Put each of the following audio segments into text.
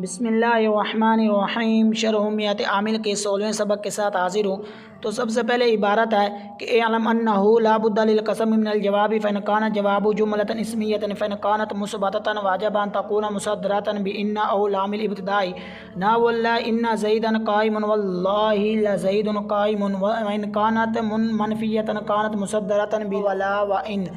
بسم اللہ الرحمن الرحیم شرحمیت عامل کے 16ویں سبق کے ساتھ حاضر ہوں۔ تو سب سے پہلے عبارت ہے کہ اعلم انہ لا بد للقسم من الجواب فإن كان الجواب جملة اسمیة فإن كانت مثبتة واجب ان تكون مصدرة بإن أو لام الابتداء نحو والله إن زيدا قائم والله لزيد قائم، وإن كانت منفیة كانت مصدرة بولا وإن،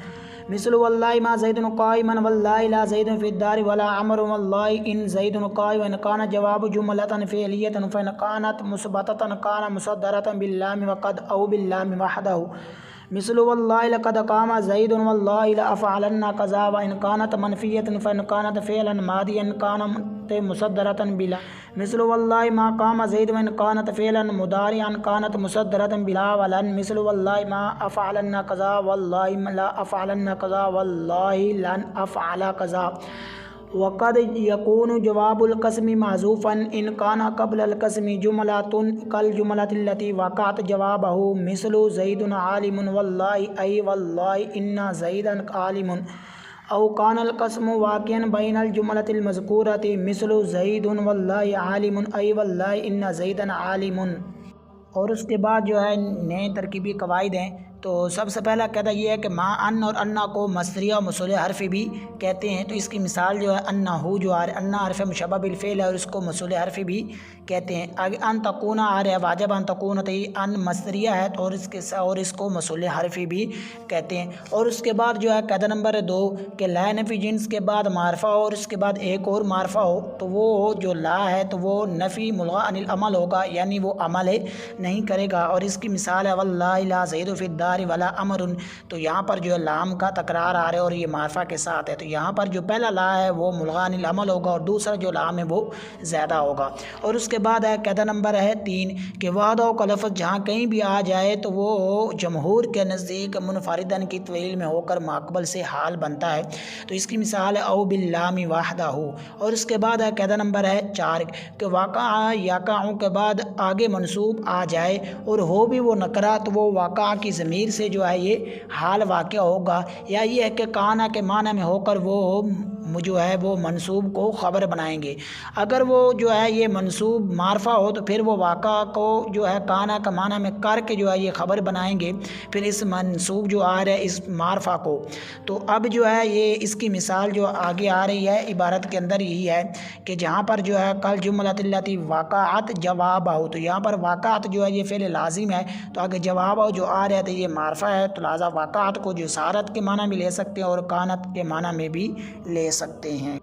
مثل والله ما زيد قائما والله لا زيد في الدار ولا عمر والله إن زيد قائم، وإن كان جواب جملة فعلية فإن كانت مثبتة كان مصدرة باللام وقد أو باللام وحده، مثل والله لقد قام زيد والله لأفعلن كذا، وإن كانت منفية فإن كانت فعلا ماضيا كانت مصدرة بلا، مثل والله ما قام زيد، وإن كانت فعلا مضارعا كانت مصدرة بلا ولن، مثل والله ما أفعلن كذا والله لا أفعلن كذا والله لن أفعل كذا، وقد يكون جواب القسم محذوفا إن كان قبل القسم جملة كالجملة التي وقعت جوابه، مثل زيد عالم والله أي والله إن زيدا عالم، أو كان القسم واقعا بين الجملة المذكورة مثل زيد والله عالم أي والله إن زيدا عالم۔ اور اس کے بعد جو ہے نئے ترکیبی قواعد ہیں۔ تو سب سے پہلا قاعدہ یہ ہے کہ ما ان اور انا کو مصدریہ اور موصول حرفی بھی کہتے ہیں۔ تو اس کی مثال جو ہے انہو جو آ رہا ہے، انا حرف مشبہ بالفعل ہے اور اس کو موصول حرفی بھی کہتے ہیں۔ آگے ان تکون آ رہا ہے، واجب ان تکون، تو یہ ان مصدریہ ہے تو اور اس کو موصول حرفی بھی کہتے ہیں۔ اور اس کے بعد جو ہے قاعدہ نمبر 2 کہ لا نفی جنس کے بعد معرفہ ہو اور اس کے بعد ایک اور معرفہ ہو تو وہ جو لا ہے تو وہ نفی ملغا عن العمل ہوگا، یعنی وہ عمل نہیں کرے گا۔ اور اس کی مثال ہے واللہ لا زید فی الدار ولا امر، تو یہاں پر جو ہے لام کا تکرار آ رہا ہے اور یہ معرفہ کے ساتھ ہے، تو یہاں پر جو پہلا لا ہے وہ ملغا عن العمل ہوگا اور دوسرا جو لام ہے وہ زیادہ ہوگا۔ اور اس کے بعد ہے قاعدہ نمبر 3 کہ وحدہ کا لفظ جہاں کہیں بھی آ جائے تو وہ جمہور کے نزدیک منفردن کی طویل میں ہو کر ماقبل سے حال بنتا ہے، تو اس کی مثال ہے او باللام وحدہ ہو۔ اور اس کے بعد ہے قاعدہ نمبر 4 کہ واقع یقع کے بعد آگے منصوب آ جائے اور ہو بھی وہ نکرہ تو وہ واقع کی ضمیر سے جو ہے یہ حال واقع ہوگا، یا یہ ہے کہ کانا کے معنی میں ہو کر وہ جو ہے وہ منصوب کو خبر بنائیں گے۔ اگر وہ جو ہے یہ منصوب معرفہ ہو تو پھر وہ واقع کو جو ہے کانا کا معنی میں کر کے جو ہے یہ خبر بنائیں گے پھر اس منصوب جو آ رہا ہے اس معرفہ کو۔ تو اب جو ہے یہ اس کی مثال جو آگے آ رہی ہے عبارت کے اندر یہی ہے کہ جہاں پر جو ہے کل جملۃ التی واقعات جواب ہو، تو یہاں پر واقعات جو ہے یہ فعل لازم ہے تو آگے جواب ہو جو آ رہا ہے تو یہ معرفہ ہے، تو لہٰذا واقعات کو جو سارت کے معنی میں لے سکتے ہیں اور کانت کے معنی میں بھی لے سکتے ہیں۔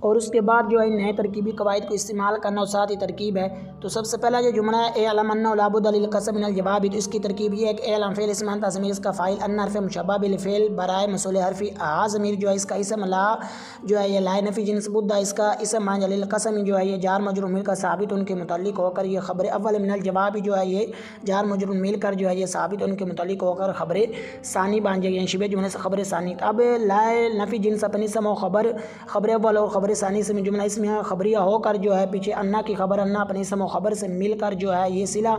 اور اس کے بعد جو ہے نئے ترکیبی قواعد کو استعمال کرنا اور ساتھ ہی ترکیب ہے۔ تو سب سے پہلا جو جملہ ہے اعلم انہ لا بد للقسم من الجواب، تو اس کی ترکیب یہ ہے کہ اعلم فعل اسم انت ضمیر اس کا فاعل، ان حرف مشبہ بالفعل برائے موصول حرفی، ضمیر جو ہے اس کا اسم، لا جو ہے یہ لا نفی جنس بد اس کا اسم، مان للقسم جو ہے یہ جار مجرور مل کر ثابت ان کے متعلق ہو کر یہ خبر اول من الجواب جو ہے یہ جار مجرور مل کر جو ہے یہ ثابت ان کے متعلق ہو کر خبر ثانی بن جائے گی، یعنی شبہ جملے سے خبر ثانی۔ اب لا نفی جنس اپنی اسم و خبر اول اور خبر ثانی سے جملہ اس میں خبریہ ہو کر جو ہے پیچھے انا کی خبر انا اپنے اسم و خبر سے مل کر جو ہے یہ صلہ،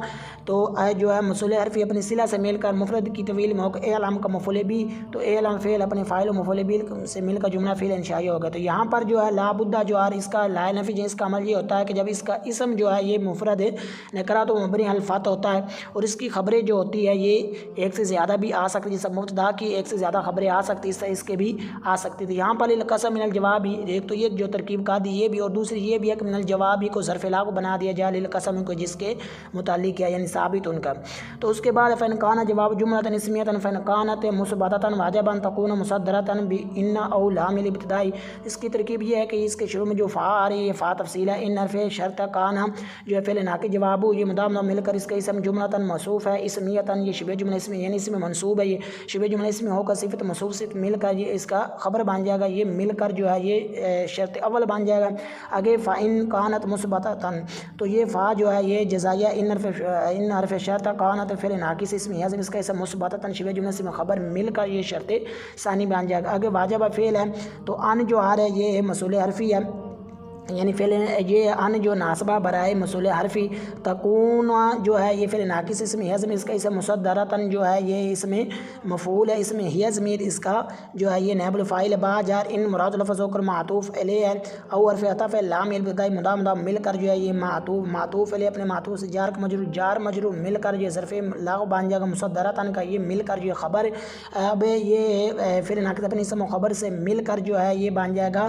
تو جو ہے موصول حرفی اپنی صلہ سے مل کر مفرد کی طویل میں ہو کر اعلم کا مفعول بھی، تو اعلم فعل اپنے فاعل و مفعول بھی سے مل کر جملہ فعل انشائی ہوگا۔ تو یہاں پر جو ہے لا بد جو ہے اس کا لا نفی جنس کا عمل یہ ہوتا ہے کہ جب اس کا اسم جو ہے یہ مفرد نکرہ تو مبنی علی الفتح ہوتا ہے اور اس کی خبریں جو ہوتی ہے یہ ایک سے زیادہ بھی آ سکتی ہے، جیسے مبتدا کی ایک سے زیادہ خبریں آ سکتی ہیں، اس کے بھی آ سکتی تھی۔ یہاں پر للقسم من الجواب ہی ایک تو یہ جو ترکیب کا دی یہ بھی، اور دوسری یہ بھی ہے کہ من الجواب ہی کو ظرف لا کو بنا دیا جائے للقسم کو جس کے متعلق ہے، یعنی ثابت ان کا۔ تو اس کے بعد فإن كان جواب جملة اسمیة فإن كانت مثبتة واجب ان تكون مصدرة بإن أو لام الابتداء، اس کی ترکیب یہ ہے کہ اس کے شروع میں جو فا آ رہی ہے فا تفصیل ہے، ان حرف شرط کان جو ہے فعل ناقص جواب یہ مدام مل کر اس کا اسم جملة موصوف ہے، اسمیہ یہ شبہ جملہ اسم یعنی اس میں منصوب ہے، یہ شبہ جملہ اسم ہو کر صفت موصوف سے مل کر یہ اس کا خبر بن جائے گا، یہ مل کر جو ہے یہ شرط اول بن جائے گا۔ آگے فإن كانت مثبتة، تو یہ فا جو ہے یہ جزائیہ ان حرف شرط کانت فعل ناقص اسم ہے، اس کا اسم مثبتة شبہ جملہ اسم خبر مل کر یہ شرط ثانی بن جائے گا۔ آگے واجب فعل ہے تو ان جو آ رہا ہے یہ موصول حرفی ہے، یعنی فعل یہ ان جو ناصبہ برائے مصول حرفی تکون جو ہے یہ فعل ناقص اسم حزم اس کا اسم مصدرتن جو ہے یہ اس میں مفعول ہے، اس میں ہی ضمیر اس کا جو ہے یہ نائب الفاعل با جار ان مراد لفظ ہو کر معطوف علیہ ہے او حرف عطف ہے لام البتائی مضاف مضاف مل کر جو ہے یہ معطوف علیہ اپنے معطوف سے جار مجرور مل کر یہ ظرف لاغ بن جائے گا مصدرتن کا یہ مل کر جو خبر اب یہ فعل ناقص اپنے اسم و خبر سے مل کر جو ہے یہ بن جائے گا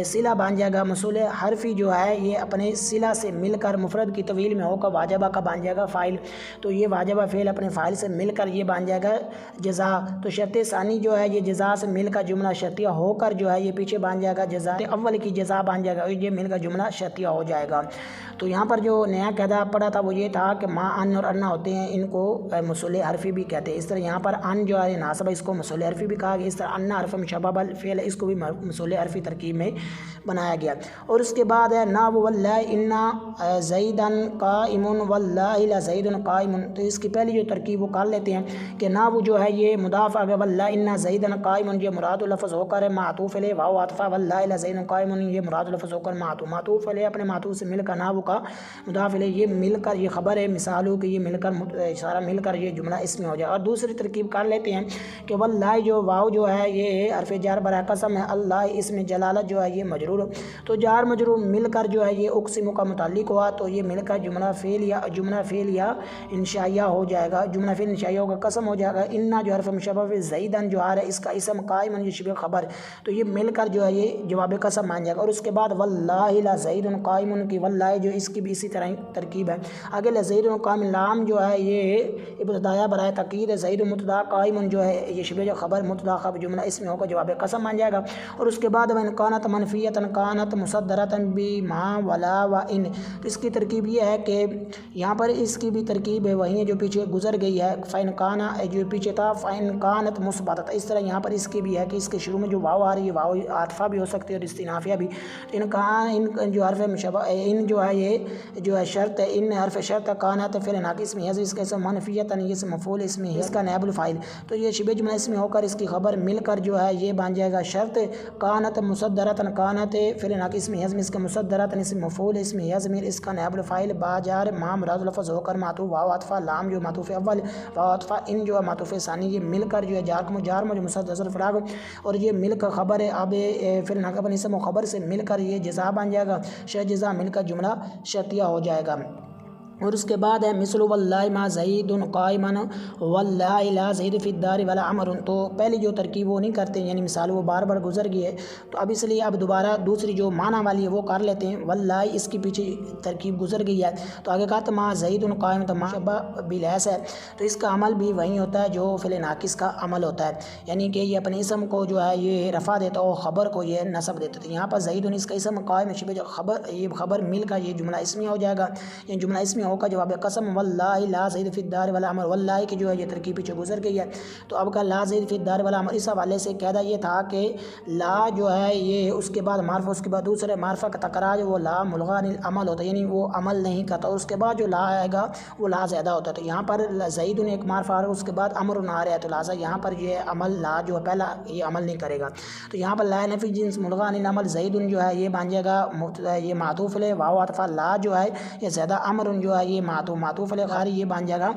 صلہ بن جائے گا مصول حرفی جو ہے یہ اپنے صلہ سے مل کر مفرد کی طویل میں ہو کر واجبہ کا بن جائے گا فاعل، تو یہ واجبہ فعل اپنے فاعل سے مل کر یہ بن جائے گا جزا، تو شرط ثانی جو ہے یہ جزا سے مل کر جملہ شرطیہ ہو کر جو ہے یہ پیچھے بن جائے گا جزا اول کی جزا بن جائے گا اور یہ مل کر جملہ شرطیہ ہو جائے گا۔ تو یہاں پر جو نیا قاعدہ پڑھا تھا وہ یہ تھا کہ ما ان اور انا ہوتے ہیں ان کو مصول حرفی بھی کہتے ہیں، اس طرح یہاں پر ان جو ہے ناصبہ اس کو مصول حرفی بھی کہا گیا، اس طرح انا حرف مشبہ بالفعل اس کو بھی مصول حرفی ترکیب میں بنایا گیا۔ اور اس کے بعد ہے نا واللہ انا زیدن قائم واللہ لا زید قائم، تو اس کی پہلی جو ترکیب وہ کر لیتے ہیں کہ نا وہ جو ہے یہ مضاف آگے واللہ انا زیدن قائم یہ مراد لفظ ہو کر معطوف علیہ واو عطف واللہ لا زید قائم یہ مراد لفظ ہو کر معطوف علیہ اپنے معطوف سے مل کر نا وہ کا مضاف علیہ یہ مل کر یہ خبر ہے مثال ہو کہ یہ مل کر سارا مل کر یہ جملہ اس میں ہو جائے۔ اور دوسری ترکیب کر لیتے ہیں کہ واللہ جو واو جو ہے یہ حرف جار برائے قسم ہے، اللہ اس میں جلالت جو ہے یہ مجرور، تو جار مجرور مل کر جو ہے یہ اقسم کا متعلق ہوا تو یہ مل کر جملہ فعل یا انشائیہ ہو جائے گا، جملہ فعل انشائیہ ہوگا قسم ہو جائے گا۔ انا جو حرف مشبہ زیدن جو آ رہا ہے اس کا اسم قائم یہ شبہ خبر، تو یہ مل کر جو ہے یہ جواب قسم مان جائے گا۔ اور اس کے بعد واللہ لا زید قائم کی واللہ جو اس کی بھی اسی طرح ترکیب ہے، آگے لا زید قائم لام جو ہے یہ ابتداء برائے تاکید ہے، زید مبتدا قائم جو ہے یہ شبہ جو خبر مبتدا خبر جملہ اس میں ہوگا جواب قسم مان جائے گا۔ اور اس کے بعد وان کانت منفیۃ کانت مصدرۃ بما ولا و ان، تو اس کی ترکیب یہ ہے کہ یہاں پر اس کی بھی ترکیب ہے وہی ہے جو پیچھے گزر گئی ہے، فین کانا جو پیچھے تھا فین کانت مثبتۃ، اس طرح یہاں پر اس کی بھی ہے کہ اس کے شروع میں جو واو آ رہی ہے واو عاطفہ بھی ہو سکتی ہے اور استنافیہ بھی، ان جو حرف مشبہ ان جو ہے یہ جو ہے شرط ہے، ان حرف شرط کانت فعل ناقص میں ہے اس کا اسم منفیۃ یہ اسم مفعول اس میں ہے اس کا نائب الفاعل، تو یہ شبہ جملہ اس میں ہو کر اس کی خبر مل کر جو ہے یہ بن جائے گا شرط کانت مصدرۃ کانت فعل ناقص میں ہے اس کا مصدرۃ اسم مفعول اس میں ہے ضمیر اس کا نائب الفاعل با جار ما مراد لفظ ہو کر معطوف واو عطف لام جو معطوف اول واو عطف ان جو معطوف ثانی یہ مل کر جو ہے جار جو مصدر فراغ اور یہ مل کر خبر ہے اب فعل ناقص اسم و خبر سے مل کر یہ جزا بن جائے گا، جزا مل کر جملہ شرطیہ ہو جائے گا۔ اور اس کے بعد ہے مثل واللہ ما زید قائما واللہ لا زید فی الدار ولا عمر، تو پہلی جو ترکیب وہ نہیں کرتے یعنی مثال وہ بار بار گزر گئی ہے، تو اب اس لیے اب دوبارہ دوسری جو معنی والی ہے وہ کر لیتے ہیں۔ واللہ اس کی پیچھے ترکیب گزر گئی ہے تو آگے کہا تو ما زید قائم تو مشبہ بلیس ہے، تو اس کا عمل بھی وہی ہوتا ہے جو فعل ناقص کا عمل ہوتا ہے، یعنی کہ یہ اپنے اسم کو جو ہے یہ رفع دیتا اور خبر کو یہ نصب دیتا، تو یہاں پر زید اس کا اسم قائم شبہ جو خبر یہ خبر مل کر یہ جملہ اسمی ہو جائے گا، یہ جملہ اسمی کا جواب قسم واللہ لا زید فی الدار ولا عمر، واللہ کی جو ہے یہ ترکیب پیچھے گزر گئی ہے، تو اب کا لا زید فی الدار ولا عمر اس حوالے سے قاعدہ یہ تھا کہ لا جو ہے یہ اس کے بعد معرفہ اس کے بعد دوسرے معرفہ کا تکرار وہ لا ملغا عن العمل ہوتا ہے، یعنی وہ عمل نہیں کرتا، اور اس کے بعد جو لا آئے گا وہ لا زیادہ ہوتا ہے، تو یہاں پر زید ایک معرفہ آ رہا ہے اس کے بعد امر آ رہا ہے، تو لہٰذا یہاں پر یہ عمل لا جو ہے پہلا یہ عمل نہیں کرے گا، تو یہاں پر لا نفی جنس ملغا عن العمل زید جو ہے یہ بن جائے گا یہ معطوف علیہ واو عطف لا جو ہے یہ زیادہ امر جو ہے یہ معطوف علیہ خاری یہ بن جائے گا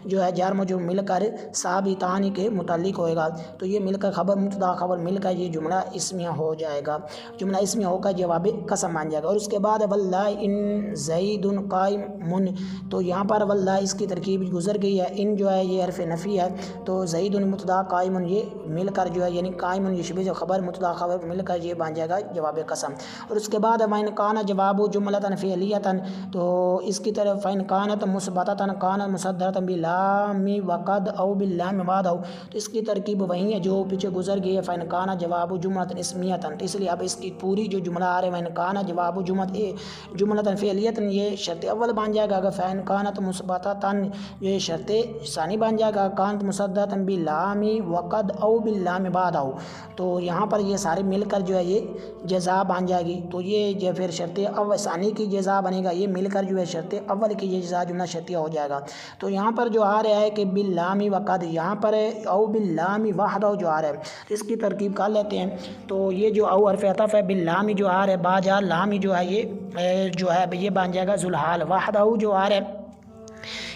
جو ہے جار مجرور مل کر ثابتانی کے متعلق ہوئے گا، تو یہ مل کر خبر مبتدا خبر مل کر یہ جملہ اسمیہ ہو جائے گا، جملہ اسمیہ ہو کر جواب قسم بن جائے گا۔ اور اس کے بعد واللہ ان زید قائم، تو یہاں پر واللہ اس کی ترکیب گزر گئی ہے، ان جو ہے یہ حرف نفی ہے تو زید مبتدا قائم یہ مل کر جو ہے یعنی قائم یہ شبہ جو خبر مبتدا خبر مل کر یہ بن جائے گا جواب قسم۔ اور اس کے بعد وان کان جواب جملۃ فعلیۃ، تو اس کی طرف فان کانت مثبتۃ کانت مصدرۃ بلام وقد او باللام بعد او، تو اس کی ترکیب وہی ہے جو پیچھے گزر گئی ہے، فان کان جواب جملۃ اسمیۃ، تو اس لیے اب اس کی پوری جو جملہ آ رہا ہے وان کان جواب جملۃ فعلیۃ یہ شرط اول بن جائے گا، اگر فان کانت مثبتۃ یہ شرط ثانی بن جائے گا، کانت مصدرۃ بلام وقد او باللام بعد او، تو یہاں پر یہ سارے مل کر جو ہے یہ جزا بن جائے گی، تو یہ جو پھر شرط اول ثانی کی جزا بنے گا، یہ مل کر جو ہے شرط اول کہ یہ جزا جملہ شرطیہ ہو جائے گا۔ تو یہاں پر جو آ رہا ہے کہ باللام وقد، یہاں پر او باللام وحدہ جو آ رہا ہے، تو اس کی ترکیب کر لیتے ہیں۔ تو یہ جو او حرف عطف ہے، باللام جو آ رہا ہے، با جا لام جو ہے یہ جو ہے یہ بن جائے گا ذوالحال، وحدہ جو آ رہا ہے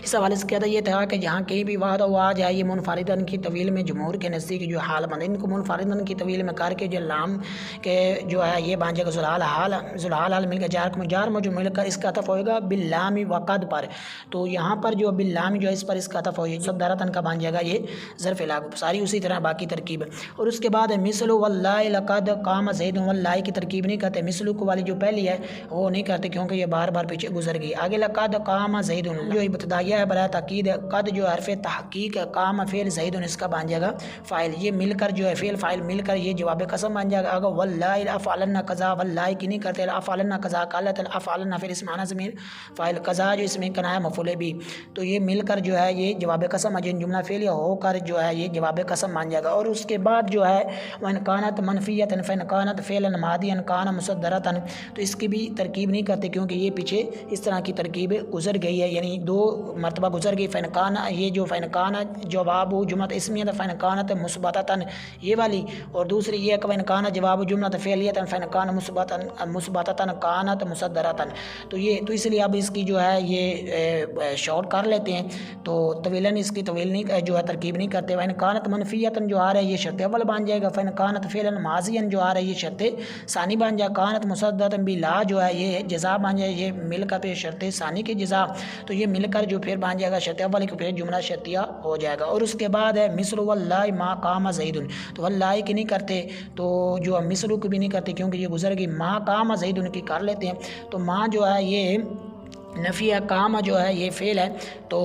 اس حوالے سے کہتا یہ تھا کہ جہاں کہیں بھی وحدہ آ جائے یہ منفردن کی طویل میں جمہور کے نزدیک جو حال بند، ان کو منفردن کی طویل میں کر کے جو لام کے جو ہے یہ بن جائے گا ذوالحال حال مل کے جار مجرور مل کر اس کا عطف ہوئے گا باللام وقد پر۔ تو یہاں پر جو باللام جو ہے اس پر اس کا عطف ہوئے گا صدرتن کا بن جائے گا یہ ظرف لاغو، ساری اسی طرح باقی ترکیب۔ اور اس کے بعد مثل واللہ لقد قام زید، واللہ کی ترکیب نہیں کرتے، مثل کو والی جو پہلی ہے وہ نہیں کرتے کیونکہ یہ بار بار پیچھے گزر گئی۔ آگے لقد قام زید جو ابتدائیہ ہے برائے تاکید، قد جو حرف تحقیق، قام فعل، زید اس کا بن جائے گا فاعل، یہ مل کر جو ہے فعل فاعل مل کر یہ جواب قسم بن جائے گا۔ اگر واللہ لافعلن قضا، واللہ کی نہیں کرتے، لافعلن قضا قالت، لافعلن فعل اسم معنی ضمیر فاعل، قضا جو اس میں کنایہ مفعول بھی، تو یہ مل کر جو ہے یہ جواب قسم اجن جملہ فعلیہ ہو کر جو ہے یہ جواب قسم بن جائے گا۔ اور اس کے بعد جو ہے وان کانت منفیۃ فان کانت فعلا ماضیا کان مصدرۃ، تو اس کی بھی ترکیب نہیں کرتے کیونکہ یہ پیچھے اس طرح کی ترکیب گزر گئی ہے، یعنی دو مرتبہ گزر گئی۔ فنکان یہ جو فنکان جواب جملہ اسمیہ فنکانت مثبتۃ یہ والی، اور دوسری یہ کہ فنکان جواب جملہ فعلیہ فنکان مثبتۃ کانت مصدرۃ، تو یہ تو اس لیے اب اس کی جو ہے یہ شارٹ کر لیتے ہیں، تو طویلاً اس کی طویل نہیں جو ہے ترکیب نہیں کرتے۔ فنکانت منفیۃ جو آ رہا ہے یہ شرط اول بن جائے گا، فنکانت فعلا ماضیا جو آ رہا ہے یہ شرط ثانی بن جائے گا، کانت مصدرۃ بلا جو ہے یہ جزا بن جائے، یہ مل کر پھر شرط ثانی کی جزا، تو یہ مل کر جو پھر بن جائے گا شرط اول کے پھر جملہ شرطیہ ہو جائے گا۔ اور اس کے بعد ہے مثل واللہ ما قام زید، تو واللہ کی نہیں کرتے، تو جو مثل کو بھی نہیں کرتے کیونکہ یہ گزر گئی، ما قام زید کی کر لیتے ہیں۔ تو ما جو ہے یہ نفیہ، کام جو ہے یہ فعل ہے، تو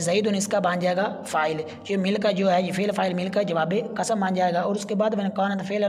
زید اس کا بن جائے گا فاعل، یہ مل کر جو ہے یہ فعل فاعل مل کر جواب قسم بن جائے گا۔ اور اس کے بعد کانت فعلا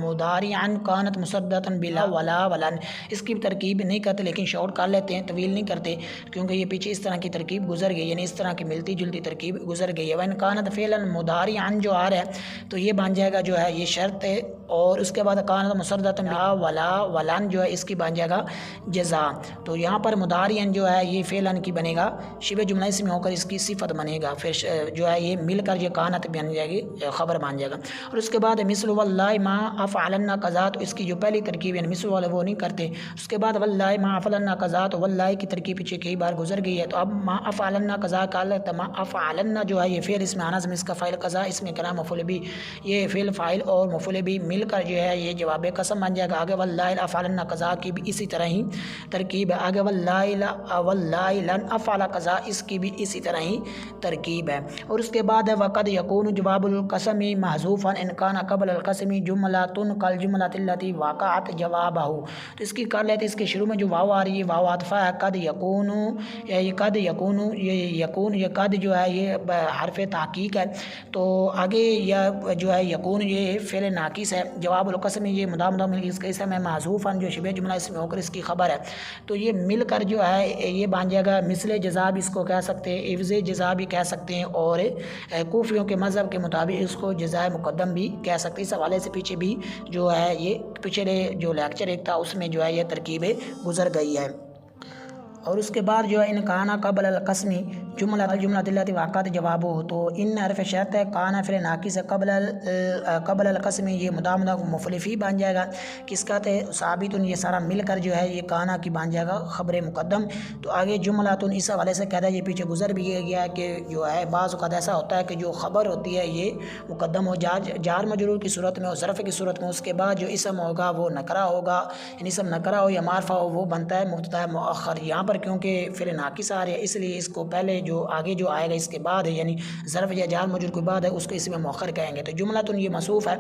مضارعا کانت مصدرۃ بلا ولا ولن، اس کی ترکیب نہیں کرتے لیکن شارٹ کر لیتے ہیں، طویل نہیں کرتے کیونکہ یہ پیچھے اس طرح کی ترکیب گزر گئی، یعنی اس طرح کی ملتی جلتی ترکیب گزر گئی ہے۔ وان کانت فعلا مضارعا جو آ رہا ہے تو یہ بن جائے گا جو ہے یہ شرط ہے، اور اس کے بعد کانت مصدرۃ بلا ولا ولن جو ہے اس کی بن جائے گا جزا۔ تو یہاں پر مضارعا جو ہے یہ فعلا کی بنے گا شبہ جملہ اسم ہو کر اس کی صفت بنے گا، پھر جو ہے یہ مل کر یہ کانت بن جائے گی خبر بن جائے گا۔ اور اس کے بعد مثل واللہ ما افعلن قضا، تو اس کی جو پہلی ترکیب یعنی مثل والے وہ نہیں کرتے۔ اس کے بعد واللہ ما افعلن قضا، تو واللہ کی ترکیب پیچھے کئی بار گزر گئی ہے، تو اب ما افعلن قضا قالت، ما افعلن جو ہے یہ فعل اسم معنی اس کا فاعل، قضا اس میں کنا مفعول بھی، یہ فعل فاعل اور مفعول بھی مل کر جو ہے یہ جواب قسم بن جائے گا۔ آگے واللہ افعلن قضا کی بھی اسی طرح ہی ترکیب ہے، آگے واللہ لن افعل قضا اس کی بھی اسی طرح ہی ترکیب ہے۔ اور اس کے بعد ہے وقد یکون جواب القسم محذوفا ان کان قبل القسم جملۃ کالجملۃ التي وقعت جوابہ، تو اس کی کر لیتے ہیں، اس کے شروع میں جو واو آ رہی ہے واو عطفہ ہے، قد یکون، یہ قد یکون، یہ قد جو ہے یہ حرف تحقیق ہے، تو آگے یہ جو ہے یکون یہ فعل ناقص ہے، جواب القسم یہ مدام اس کے اسم ہے محذوفا جو شبہ جملہ اس میں ہو کر اس کی خبر ہے، تو یہ مل کر جو ہے یہ بن جائے گا مثل جزا بھی اس کو کہہ سکتے ہیں، عوض جزا بھی کہہ سکتے ہیں، اور کوفیوں کے مذہب کے مطابق اس کو جزائے مقدم بھی کہہ سکتے ہیں۔ اس حوالے سے پیچھے بھی جو ہے یہ پچھلے جو لیکچر ایک تھا اس میں جو ہے یہ ترکیبیں گزر گئی ہے۔ اور اس کے بعد جو ہے ان کانا قبل القسم جملہ التي وقعت جوابہ، تو ان حرف شرط ہے، کانا فعل ناقص ہے، قبل القسم یہ مدام مفعول فی بن جائے گا، کس کا تے ثابت، یہ سارا مل کر جو ہے یہ کانا کی بن جائے گا خبر مقدم۔ تو آگے جملہ اس حوالے سے کہتا ہے یہ پیچھے گزر بھی گیا ہے کہ جو ہے بعض اوقات ایسا ہوتا ہے کہ جو خبر ہوتی ہے یہ مقدم ہو جار مجرور کی صورت میں اور ظرف کی صورت میں، اس کے بعد جو اسم ہوگا وہ نکرہ ہوگا، یعنی اسم نکرہ ہو یا معرفہ ہو وہ بنتا ہے مبتدا مؤخر۔ یہاں پر کیونکہ فعل ناقص آ رہا ہے اس لیے اس کو پہلے جو آگے جو آئے گا اس کے بعد ہے، یعنی ظرف یا جار مجرور کے بعد ہے اس کو اس میں مؤخر کہیں گے، تو جملہ یہ مصروف ہے۔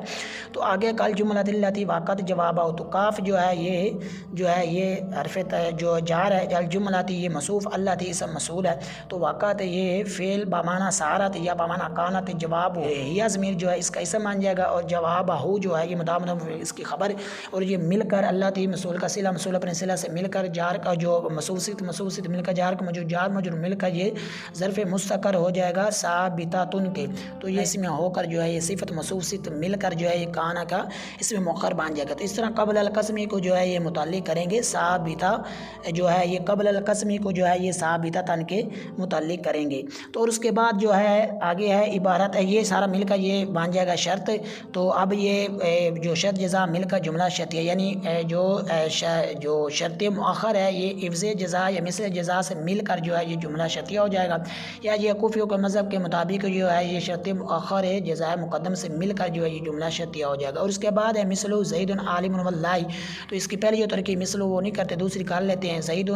تو آگے کل جملہ التي وقعت جوابہ، تو کاف جو ہے یہ حرف جو جار ہے، الجملہ یہ مصروف، اللہ تھی اسم مسئول ہے، تو وقعت یہ فعل بمعنی سارت یا بمعنی کانت، جواب ہی ضمیر جو ہے اس کا اسم مان جائے گا، اور جواب ہو جو ہے یہ مدام اس کی خبر، اور یہ مل کر اللہ تھی مسئول کا صلہ اپنے صلہ سے مل کر جار کا جو مسئول مل کر جار کا جو جار مجرور مل کر یہ ظرف مستقر ہو جائے گا ثابتۃن کے، تو یہ اس میں ہو کر جو ہے یہ صفت موصوف صفت مل کر جو ہے یہ کانا کا اس میں مؤخر بن جائے گا۔ تو اس طرح قبل القسمی کو جو ہے یہ متعلق کریں گے ثابتہ جو ہے یہ قبل القسمی کو جو ہے یہ ثابتۃن کے متعلق کریں گے۔ تو اور اس کے بعد جو ہے آگے ہے عبارت ہے، یہ سارا مل کر یہ بن جائے گا شرط۔ تو اب یہ جو شرط جزا مل کر جملہ شرطیہ، یعنی جو شرط مؤخر ہے یہ عوض جزا یا مثل جزا سے مل کر جو ہے یہ جملہ شرطیہ ہو جائے گا، یا یہ کوفیوں کے مذہب کے مطابق جو ہے یہ شرط مؤخر ہے جزا مقدم سے مل کر جو ہے یہ جملہ شرطیہ ہو جائے گا۔ اور اس کے بعد ہے مثل زید عالم واللہ، تو اس کی پہلی جو ترکیب مثل وہ نہیں کرتے، دوسری کر لیتے ہیں۔ زید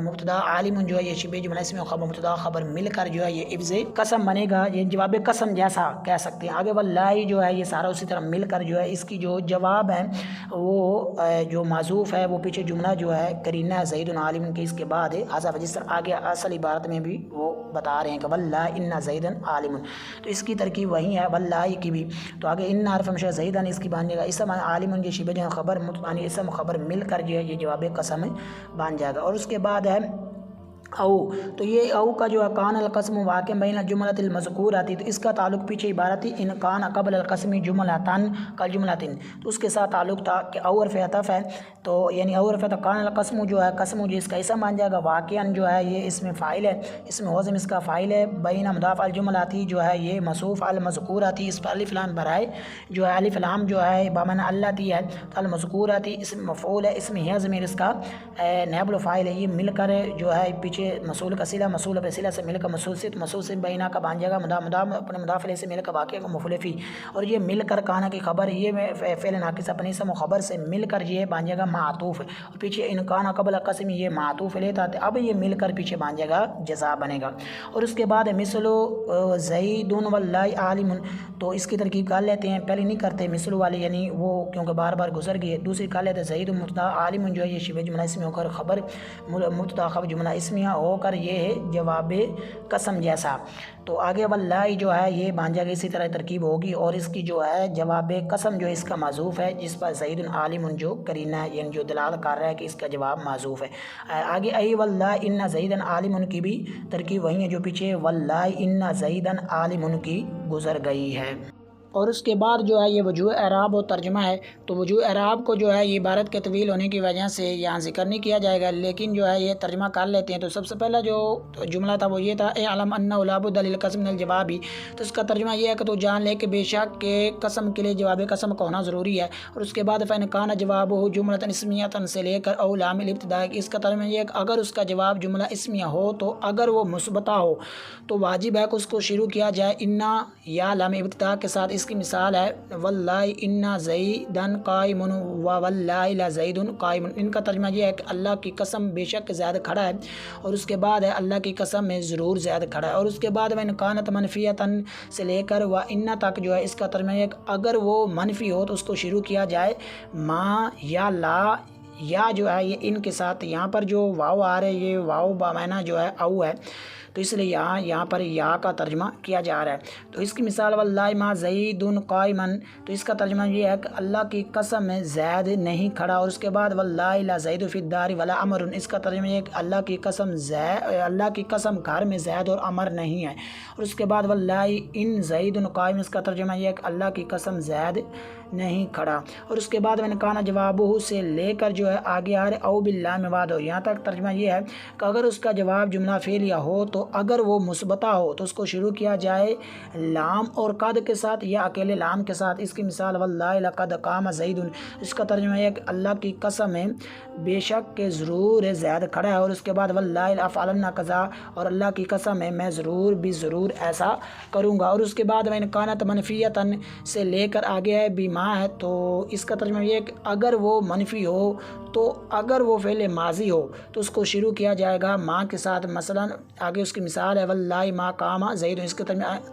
مبتدا عالم جو ہے یہ شبہ جملہ اسم خبر مبتدا خبر مل کر جو ہے یہ عوض قسم بنے گا، یہ جواب قسم جیسا کہہ سکتے ہیں۔ آگے واللہ جو ہے یہ سارا اسی طرح مل کر جو ہے اس کی جو جواب ہے وہ جو معذوف ہے وہ پیچھے جملہ جو ہے قرینہ زید عالم کے اس کے بعد ہے حذف، جس طرح آگے اصل عبارت میں بھی وہ بتا رہے ہیں کہ واللہ ان زید عالم، تو اس کی ترکیب وہی ہے واللہ کی بھی۔ تو آگے ان حرف ہمیشہ زیدن اس کی بن جائے گا، اسم عالم جو شبہ جو خبر متعانی اسم خبر مل کر جو ہے یہ جواب قسم بن جائے گا۔ اور اس کے بعد ہے او، تو یہ او کا جو ہے کان القسم واقع بین الجملۃ المذکورۃ، تو اس کا تعلق پیچھے عبارت تھی ان کان قبل القسم جملۃن کل جملۃن، تو اس کے ساتھ تعلق تھا کہ او حرف عطف ہے، تو یعنی او حرف عطف کان القسم جو ہے قسم جو اس کا اسم بن جائے گا، واقعا جو ہے یہ اس میں فاعل ہے، اس میں وزن اس کا فاعل ہے، بین مضاف الجملۃ جو ہے یہ موصوف المذکورۃ، اس پر الف لام برائے جو ہے الف لام جو ہے بمعنی اللہ تی ہے، المذکورۃ اسم مفعول ہے، اس میں ہے ضمیر اس کا نائب الفاعل ہے، یہ مل کر جو ہے پیچھے مسئول کا صلہ مسئول پہ صلہ سے مل کر مسئول سے بینہ کا بن جائے گا، مدام اپنے مدافع سے مل کر واقع کا مفعول فی، اور یہ مل کر کانا کی خبر یہ فعل ناقص اپنے اسم و خبر سے مل کر یہ بن جائے گا معطوف، اور پیچھے ان کانا قبل قسم یہ معطوف لیتا ہے، اب یہ مل کر پیچھے بن جائے گا جزا بنے گا۔ اور اس کے بعد مثل زید واللہ عالم، تو اس کی ترکیب کر لیتے ہیں، پہلے نہیں کرتے مثل والے یعنی وہ کیونکہ بار بار گزر گئی ہے، دوسری کر لیتے زید مبتدا عالم جو ہے یہ شبہ جملہ اسمی ہو کر خبر مبتدا خبر جملہ اسمیہ ہو کر یہ ہے جواب قسم جیسا۔ تو آگے واللہ جو ہے یہ بن جائے گا، اسی طرح ترکیب ہوگی، اور اس کی جو ہے جواب قسم جو اس کا معذوف ہے، جس پر زید عالم جو قرینہ ہے یعنی جو دلالت کر رہا ہے کہ اس کا جواب معذوف ہے۔ آگے ای واللہ ان زید عالم کی بھی ترکیب وہی ہے جو پیچھے واللہ ان زید عالم کی گزر گئی ہے۔ اور اس کے بعد جو ہے یہ وجوہ اعراب و ترجمہ ہے، تو وجوہ اعراب کو جو ہے یہ عبارت کے طویل ہونے کی وجہ سے یہاں ذکر نہیں کیا جائے گا، لیکن جو ہے یہ ترجمہ کر لیتے ہیں۔ تو سب سے پہلا جو جملہ تھا وہ یہ تھا اعلم انہ لا بد للقسم من الجواب، تو اس کا ترجمہ یہ ہے کہ تو جان لے کہ بے شک کہ قسم کے لیے جواب قسم کا ہونا ضروری ہے۔ اور اس کے بعد فإن کان جوابہ جملۃ اسمیۃ سے لے کر او لام الابتداء، اس کا ترجمہ یہ ہے کہ اگر اس کا جواب جملہ اسمیہ ہو تو اگر وہ مثبتہ ہو تو واجب ہے کہ اس کو شروع کیا جائے انا یا لام ابتداء کے ساتھ۔ اس کی مثال ہے واللہ ان زیدن قائم و واللہ لا زید قائم، ان کا ترجمہ یہ ہے کہ اللہ کی قسم بے شک زید کھڑا ہے، اور اس کے بعد ہے اللہ کی قسم میں ضرور زید کھڑا ہے۔ اور اس کے بعد وإن کانت منفیۃً سے لے کر و ان تک جو ہے اس کا ترجمہ یہ ہے کہ اگر وہ منفی ہو تو اس کو شروع کیا جائے ما یا لا، یا جو ہے یہ ان کے ساتھ یہاں پر جو واو آ رہے یہ واو بامعنی جو ہے او ہے، تو اس لیے یہاں پر یا کا ترجمہ کیا جا رہا ہے۔ تو اس کی مثال واللہ ما زید قائما، تو اس کا ترجمہ یہ ہے کہ اللہ کی قسم میں زید نہیں کھڑا۔ اور اس کے بعد واللہ لا زید فی الدار ولا عمر، اس کا ترجمہ یہ ہے کہ اللہ کی قسم گھر میں زید اور عمر نہیں ہے۔ اور اس کے بعد واللہ ان زید قائم، اس کا ترجمہ یہ ہے کہ اللہ کی قسم زید نہیں کھڑا۔ اور اس کے بعد وإن کان جوابہ سے لے کر جو ہے آگے آ رہے او باللام وعدہ، یہاں تک ترجمہ یہ ہے کہ اگر اس کا جواب جملہ فعلیہ ہو تو اگر وہ مثبتہ ہو تو اس کو شروع کیا جائے لام اور قد کے ساتھ یا اکیلے لام کے ساتھ۔ اس کی مثال واللہ لقد قام زید، اس کا ترجمہ یہ ہے کہ اللہ کی قسم ہے بے شک کہ ضرور زید کھڑا ہے۔ اور اس کے بعد واللہ لافعلن کذا، اور اللہ کی قسم ہے میں ضرور بھی ضرور ایسا کروں گا۔ اور اس کے بعد وإن کانت منفیۃً سے لے کر آگے ہے بیما ہے، تو اس کا ترجمہ یہ ہے کہ اگر وہ منفی ہو تو اگر وہ فعل ماضی ہو تو اس کو شروع کیا جائے گا ماں کے ساتھ، مثلا آگے اس کی مثال ہے واللہ ما قام زید، اس کا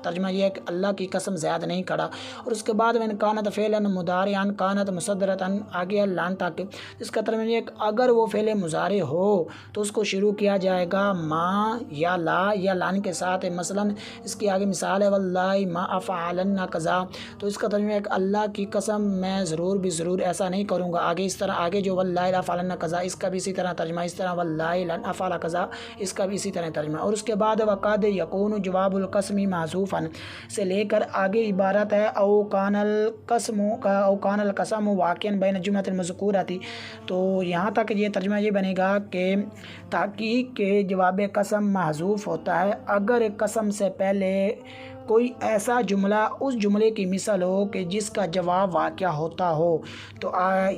ترجمہ یہ ہے کہ اللہ کی قسم زید نہیں کھڑا۔ اور اس کے بعد وإن کانت فعلا مضارعا کانت مصدرۃ، آگے ہے لان تک، اس کا ترجمہ یہ ہے کہ اگر وہ فعل مضارع ہو تو اس کو شروع کیا جائے گا ما یا لا یا لان کے ساتھ، مثلا اس کی آگے مثال ہے واللہ ما افعلن کذا، تو اس کا ترجمہ ہے کہ اللہ کی قسم میں ضرور بھی ضرور ایسا نہیں کروں گا۔ آگے اس طرح آگے جو واللہ لا افعلن کذا، اس کا بھی اسی طرح ترجمہ، اس طرح واللہ لن افعل کذا، اس کا بھی اسی طرح ترجمہ۔ اور اس کے بعد وقد یکون جواب القسم معذوفاً سے لے کر آگے عبارت ہے او کان القسم واقعاً بین جملۃ المذکورۃ، تو یہاں تک یہ ترجمہ یہ بنے گا کہ تحقیق کے جواب قسم محذوف ہوتا ہے اگر قسم سے پہلے کوئی ایسا جملہ اس جملے کی مثال ہو کہ جس کا جواب واقع ہوتا ہو، تو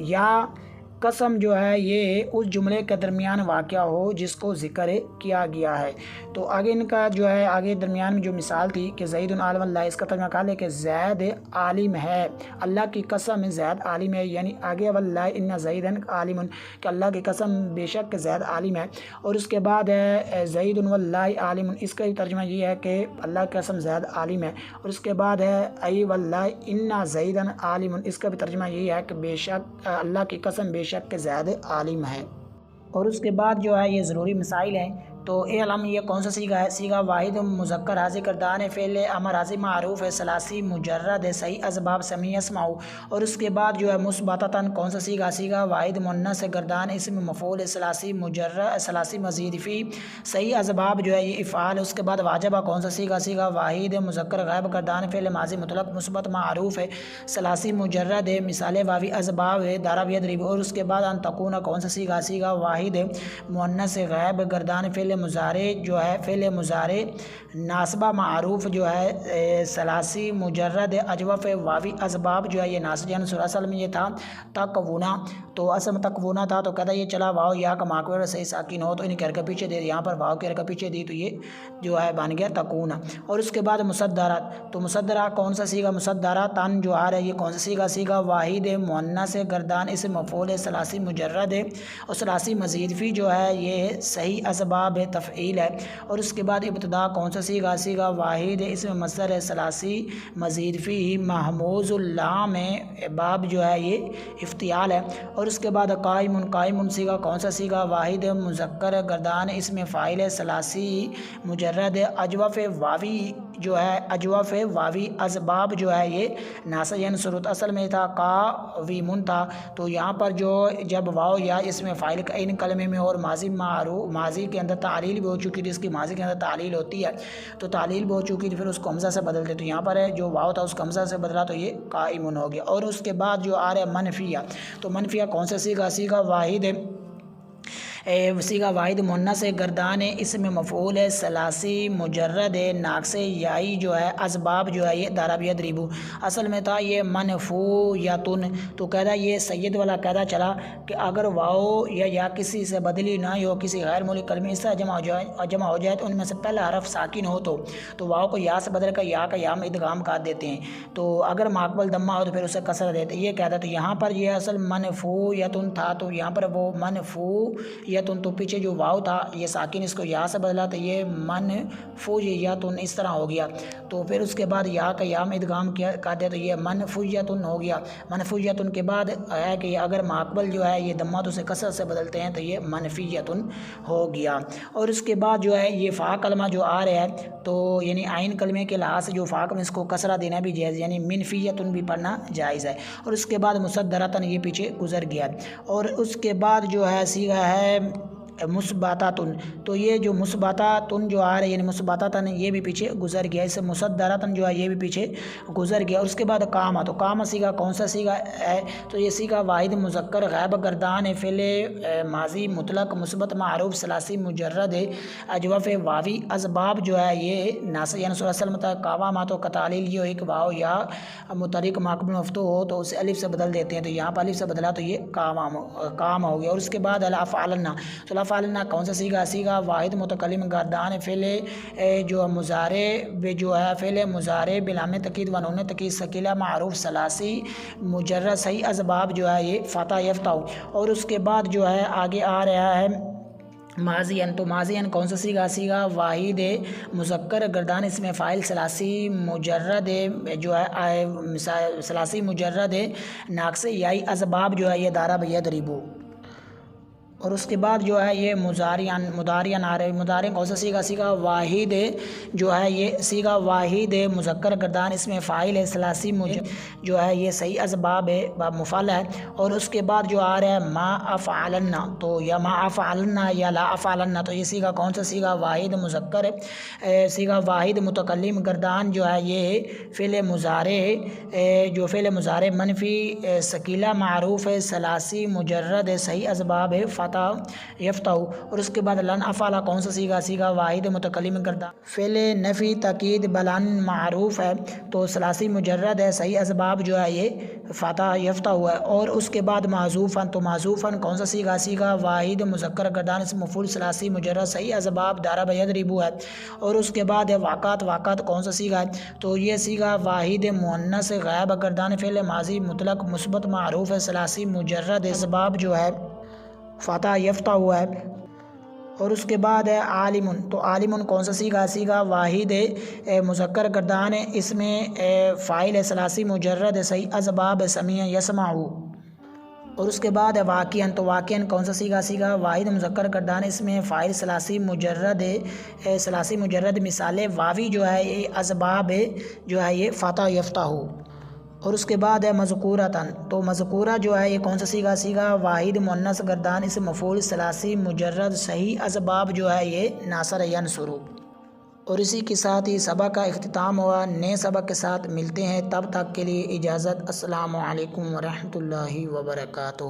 یا قسم جو ہے یہ اس جملے کے درمیان واقع ہو جس کو ذکر کیا گیا ہے۔ تو آگے ان کا جو ہے آگے درمیان میں جو مثال تھی کہ زید عالم اللہ، اس کا ترجمہ کہا لے کہ زید عالم ہے، اللہ کی قسم زید عالم ہے، یعنی آگے واللہ ان زیدن عالم، کہ اللہ کی قسم بے شک زید عالم ہے، اور اس کے بعد ہے زید واللہ عالم، اس کا ترجمہ یہ ہے کہ اللہ کی قسم زید عالم ہے، اور اس کے بعد ہے ای واللہ ان زیدن عالم، اس کا بھی ترجمہ یہی ہے کہ بے شک اللہ کی قسم بے شک کہ زید عالم ہے۔ اور اس کے بعد جو ہے یہ ضروری مسائل ہیں، تو اے علم یہ کون سا سیگا ہے؟ سیگا واحد مذکر حاضر کردان فعل امر حاضر معروف ہے، ثلاثی مجرد ہے، صحیح اسباب سمیع اسمعوا، اور اس کے بعد جو ہے مثبتاً کون سا سیگا؟ سیگا واحد مؤنث گردان اسم مفعول ثلاثی مجرد ثلاثی مزید فی، صحیح اسباب جو ہے یہ افعال، اس کے بعد واجبہ کون سا سیگا؟ سیگا واحد مذکر غائب کردان فعل ماضی مطلق مثبت معروف ہے، ثلاثی مجرد ہے، مثال واوی اسباب ہے، ضرب یضرب، اور اس کے بعد ان تکون کون سا سیگا؟ سیگا واحد مؤنث غائب گردان فعل مضارع جو ہے فعل مضارع ناصبہ معروف جو ہے ثلاثی مجرد اجوف واوی اسباب جو ہے یہ ناصب، یعنی اصل میں یہ تھا تکونا، تو اصل میں تکونا تھا، تو کہتا ہے یہ چلا واو یا کا ماکبر صحیح ساکن ہو تو ان کے حرکت پیچھے دے، یہاں پر واو کے حرکت پیچھے دی تو یہ جو ہے بن گیا تکونا۔ اور اس کے بعد مصدرات، تو مصدرہ کون سا سیگا؟ مصدرہ تن جو آ رہا ہے یہ کون سا سیگا؟ سیگا واحد مؤنث گردان اسم مفعول ثلاثی مجرد ہے، اور ثلاثی مزید فی جو ہے یہ صحیح اسباب تفعیل ہے، اور اس کے بعد ابتدا کون سا سیگا؟ سیگا واحد اسم مصدر ہے ثلاثی مزید فی محموز اللام ہے، باب جو ہے یہ افتعال ہے، اور اس کے بعد قائم سیگا کون سا سیگا؟ واحد مذکر گردان اسم فاعل ہے ثلاثی مجرد اجوف واوی جو ہے اجوف واوی اسباب جو ہے یہ ناصب، یعنی صورت اصل میں تھا قاویمن تھا، تو یہاں پر جو جب واو یا اسم فاعل کا ان کلمے میں اور ماضی معروف ماضی کے اندر تعلیل بھی ہو چکی تھی، اس کی ماضی کے اندر تعلیل ہوتی ہے، تو تعلیل بھی ہو چکی تھی، پھر اس کو حمزہ سے بدل دے، تو یہاں پر ہے جو واو تھا اس کو حمزہ سے بدلا تو یہ قائمن ہو گیا۔ اور اس کے بعد جو آ رہا ہے منفیہ، تو منفیہ کون سا سیگا؟ سیگا واحد سیگا واحد مؤنث گردان اسم مفعول ہے ثلاثی مجرد ناقص یائی جو ہے اسباب جو ہے یہ ضرب یضرب، اصل میں تھا یہ منفویتن، تو قاعدہ یہ سید والا قاعدہ چلا کہ اگر واو یا کسی سے بدلی نہ ہو، کسی غیر مولک کلمے اس طرح جمع ہو جائے تو ان میں سے پہلا حرف ساکن ہو تو واو کو یا سے بدل کر یا کا یا میں ادغام کر دیتے ہیں، تو اگر ماقبل دمہ ہو تو پھر اسے کسر دیتے، یہ قاعدہ۔ تو یہاں پر یہ اصل منفویتن تھا، تو یہاں پر وہ منفویتن، تو پیچھے جو واو تھا یہ ساکن، اس کو یا سے بدلا تو یہ منفویتن اس طرح ہو گیا، تو پھر اس کے بعد یا کا یا میں ادغام کر دیا تو یہ منفویتن ہو گیا۔ منفویتن کے بعد ہے کہ اگر ماقبل جو ہے یہ دمات اسے کسر سے بدلتے ہیں تو یہ منفیتن ہو گیا۔ اور اس کے بعد جو ہے یہ فا کلمہ جو آ رہا ہے تو یعنی عین کلمے کے لحاظ سے جو فا کلمہ اس کو کسرہ دینا بھی جائز، یعنی منفیتن بھی پڑھنا جائز ہے۔ اور اس کے بعد مصدرتن یہ پیچھے گزر گیا، اور اس کے بعد جو ہے سیغہ ہے مثبتاتن، تو یہ جو مثبتاتن جو آ رہے یعنی مثبتاتن یہ بھی پیچھے گزر گیا، اس سے مصدرتن جو ہے یہ بھی پیچھے گزر گیا۔ اور اس کے بعد قامہ، تو قامہ سیگا کون سا سیگا ہے؟ تو یہ سیگا واحد مذکر غائب گردان فعل ماضی مطلق مثبت معروف ثلاثی مجرد اجوف واوی اسباب جو ہے یہ ناصب، یعنی اصل میں قوامہ تو کتالیل یہ ایک واو یا متحرک ماقبل مفتوح ہو تو اسے الف سے بدل دیتے ہیں، تو یہاں پر الف سے بدلا تو یہ قام ہو گیا۔ اور اس کے بعد الافعلنا، تو فعلنا کون سا سیگا؟ سیگا واحد متکلم گردان فعل جو مضارع جو ہے فعل مضارع بلام تقید و نون تقید ثقیلہ معروف ثلاثی مجرد صحیح اسباب جو ہے یہ فتح یفتح۔ اور اس کے بعد جو ہے آگے آ رہا ہے ماضین، تو ماضین کون سا سیگا؟ سیگا واحد مذکر گردان اس میں فاعل ثلاثی مجرد جو ہے ثلاثی مجرد ناقص یائی اسباب جو ہے یہ ضرب یضرب۔ اور اس کے بعد جو ہے یہ مضارعن آ رہے مضارع کون سا سیگا سیگا واحد جو ہے یہ سیگا واحد مذکر گردان اس میں فاعل ہے ثلاثی جو ہے یہ صحیح اسباب ہے باب مفعل ہے. اور اس کے بعد جو آ رہا ہے ما افعلنا تو یا ما افعلنا یا لا افعلنا تو یہ سیگا کون سا سیگا واحد مذکر ہے سیگا واحد متکلم گردان جو ہے یہ فعل مضارع جو فعل مضارع منفی ثقیلہ معروف ہے ثلاثی مجرد ہے صحیح اسباب ہے فتح یفتح. اور اس کے بعد لن افعل کون سا سیگا سیگا واحد متکلم گردان فعل نفی تاکید بلن معروف ہے تو ثلاثی مجرد ہے صحیح اسباب جو ہے یہ فتح یفتح ہوا ہے. اور اس کے بعد معذوفاً تو معذوفاً کون سا سیگا سیگا واحد مذکر گردان اس مفعول ثلاثی مجرد صحیح اسباب ضرب یضرب ہے. اور اس کے بعد ہے واقعات کون سا سیگا ہے تو یہ سیگا واحد مؤنث غائب گردان فعل ماضی مطلق مثبت معروف ہے ثلاثی مجرد اسباب جو ہے فتح یفتح ہوا ہے. اور اس کے بعد ہے عالم تو عالم کون سا سیگا سیگا واحد مذکر گردان ہے اس میں فاعل ثلاثی مجرد صحیح اسباب سمیع یسمع. اور اس کے بعد ہے واقعاً تو واقعاً کون سا سیگا سیگا واحد مذکر گردان اس میں فاعل ثلاثی مجرد ثلاثی مجرد مثال واوی جو ہے یہ اسباب جو ہے یہ فتح یفتح ہو. اور اس کے بعد ہے مذکورتاً تو مذکورہ جو ہے یہ کون سا سیگا سیگا واحد مؤنث گردان اس مفعول ثلاثی مجرد صحیح اسباب جو ہے یہ ناصر ینصر. اور اسی کے ساتھ ہی سبق کا اختتام ہوا. نئے سبق کے ساتھ ملتے ہیں تب تک کے لیے اجازت. السلام علیکم ورحمۃ اللہ وبرکاتہ.